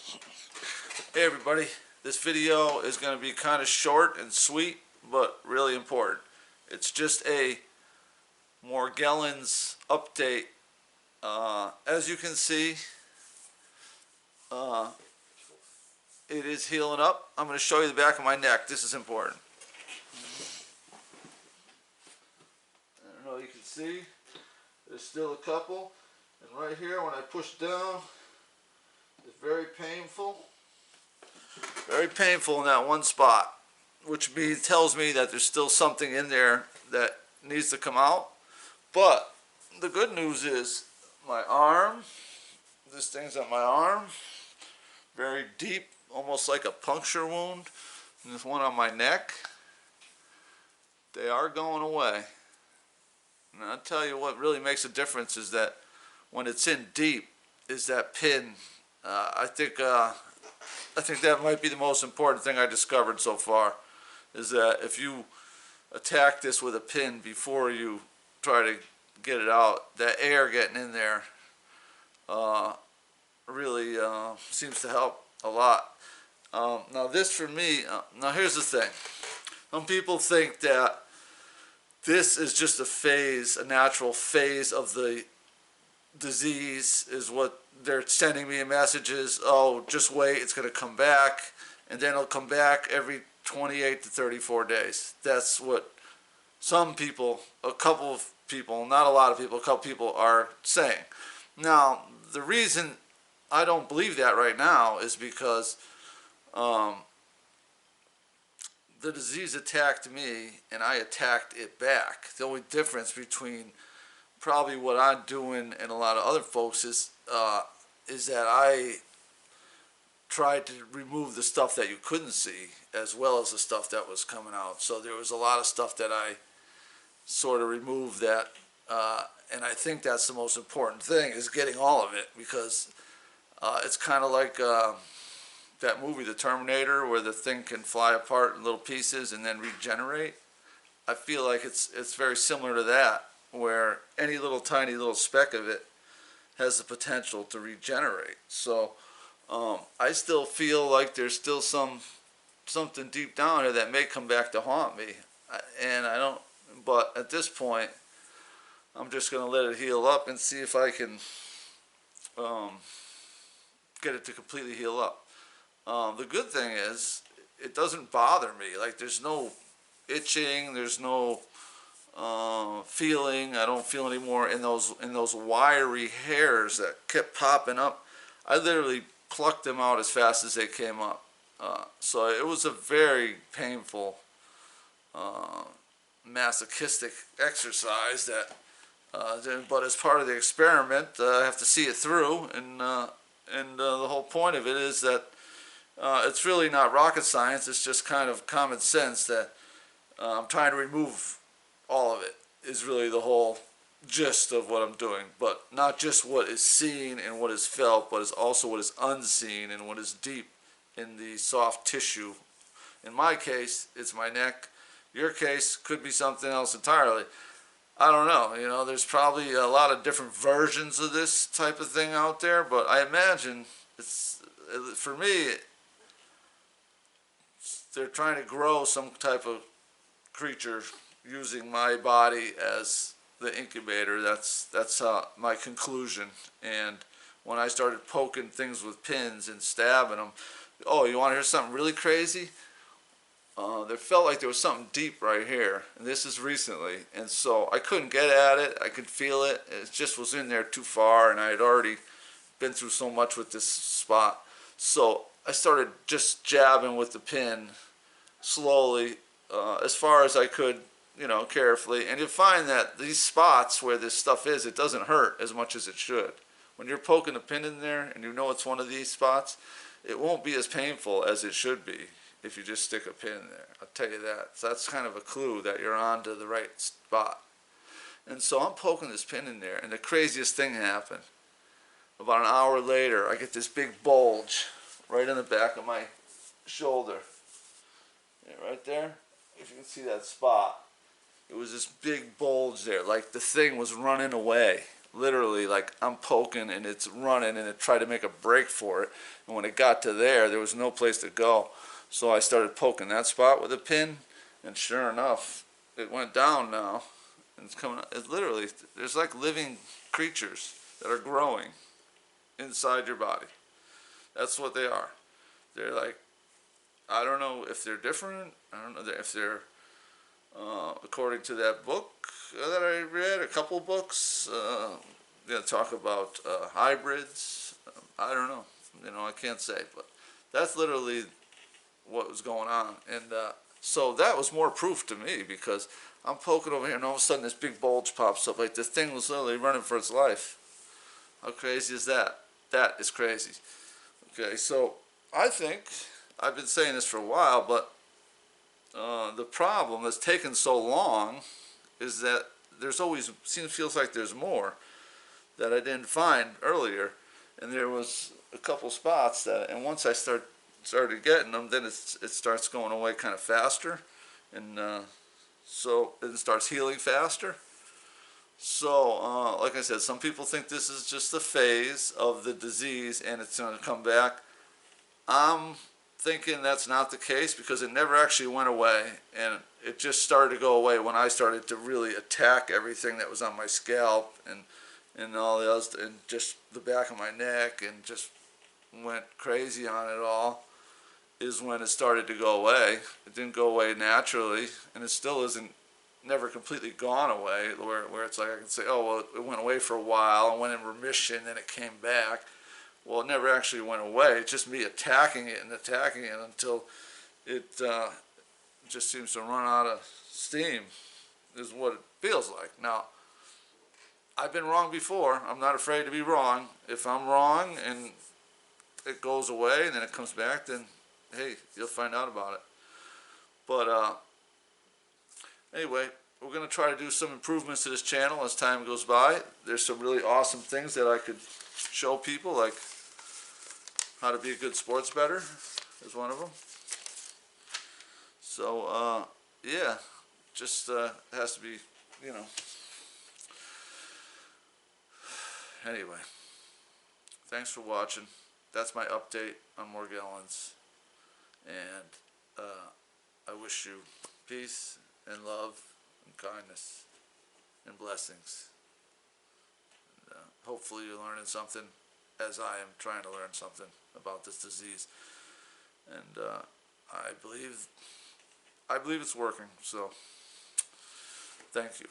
Hey everybody, this video is going to be kind of short and sweet, but really important. It's just a Morgellons update. As you can see, it is healing up. I'm going to show you the back of my neck. This is important. I don't know if you can see, there's still a couple. And right here, when I push down, it's very painful. Very painful in that one spot, which tells me that there's still something in there that needs to come out. But the good news is my arm, this thing's on my arm, very deep, almost like a puncture wound. And this one on my neck, they are going away. And I'll tell you what really makes a difference is that when it's in deep, is that pin. I think that might be the most important thing I discovered so far, is that if you attack this with a pin before you try to get it out, that air getting in there really seems to help a lot. Now this for me, now here's the thing. Some people think that this is just a phase, a natural phase of the disease, is what they're sending me messages. Oh, just wait, it's going to come back, and then it'll come back every 28 to 34 days. That's what some people, a couple of people, not a lot of people, a couple people are saying. Now, the reason I don't believe that right now is because the disease attacked me and I attacked it back. The only difference between probably what I'm doing and a lot of other folks is that I tried to remove the stuff that you couldn't see as well as the stuff that was coming out. So there was a lot of stuff that I sort of removed that, and I think that's the most important thing, is getting all of it, because it's kind of like that movie, The Terminator, where the thing can fly apart in little pieces and then regenerate. I feel like it's very similar to that, where any little tiny little speck of it has the potential to regenerate. So I still feel like there's still something deep down here that may come back to haunt me, and I don't. But at this point, I'm just going to let it heal up and see if I can get it to completely heal up. The good thing is it doesn't bother me. Like, there's no itching, there's no feeling. I don't feel any more in those wiry hairs that kept popping up. I literally plucked them out as fast as they came up. So it was a very painful, masochistic exercise that, but as part of the experiment, I have to see it through, and the whole point of it is that it's really not rocket science. It's just kind of common sense that I'm trying to remove all of it, is really the whole gist of what I'm doing. But not just what is seen and what is felt, but is also what is unseen and what is deep in the soft tissue. In my case, it's my neck. Your case could be something else entirely. I don't know. You know, there's probably a lot of different versions of this type of thing out there, but I imagine it's, for me, they're trying to grow some type of creature using my body as the incubator. That's my conclusion. And when I started poking things with pins and stabbing them, oh, you want to hear something really crazy? There felt like there was something deep right here, and this is recently, and so I couldn't get at it. I could feel it. It just was in there too far, and I had already been through so much with this spot. So I started just jabbing with the pin slowly, as far as I could, you know, carefully. And you'll find that these spots where this stuff is, it doesn't hurt as much as it should. When you're poking a pin in there and you know it's one of these spots, it won't be as painful as it should be if you just stick a pin in there. I'll tell you that. So that's kind of a clue that you're on to the right spot. And so I'm poking this pin in there, and the craziest thing happened. About an hour later, I get this big bulge right in the back of my shoulder. Yeah, right there, if you can see that spot. It was this big bulge there, like the thing was running away. literally, like, I'm poking and it's running and it tried to make a break for it. And when it got to there was no place to go. So I started poking that spot with a pin, and sure enough, it went down now. And it's coming up. It's literally, there's like living creatures that are growing inside your body. That's what they are. They're like, I don't know if they're different. I don't know if they're, according to that book that I read, a couple books, talk about hybrids. I don't know. I can't say, but that's literally what was going on. And so that was more proof to me, because I'm poking over here and all of a sudden this big bulge pops up. Like, this thing was literally running for its life. How crazy is that? That is crazy. Okay, so I think, I've been saying this for a while, but the problem that's taken so long is that there's always, feels like there's more that I didn't find earlier. And there was a couple spots that, and once I started getting them, then it starts going away kind of faster, and so it starts healing faster. So, like I said, some people think this is just the phase of the disease and it's going to come back. I'm thinking that's not the case, because it never actually went away, and it just started to go away when I started to really attack everything that was on my scalp and all the others, and just the back of my neck, and just went crazy on it all, is when it started to go away. It didn't go away naturally, and it still isn't, never completely gone away, where it's like I can say, oh, well, it went away for a while and went in remission, then it came back. Well, it never actually went away. It's just me attacking it and attacking it until it just seems to run out of steam, is what it feels like. Now, I've been wrong before. I'm not afraid to be wrong. If I'm wrong and it goes away and then it comes back, then hey, you'll find out about it. But anyway, we're going to try to do some improvements to this channel as time goes by. There's some really awesome things that I could show people, like how to be a good sports bettor is one of them. So, yeah, just has to be, Anyway, thanks for watching. That's my update on Morgellons. And I wish you peace and love and kindness and blessings. And, hopefully you're learning something, as I am trying to learn something about this disease. And I believe it's working. So thank you.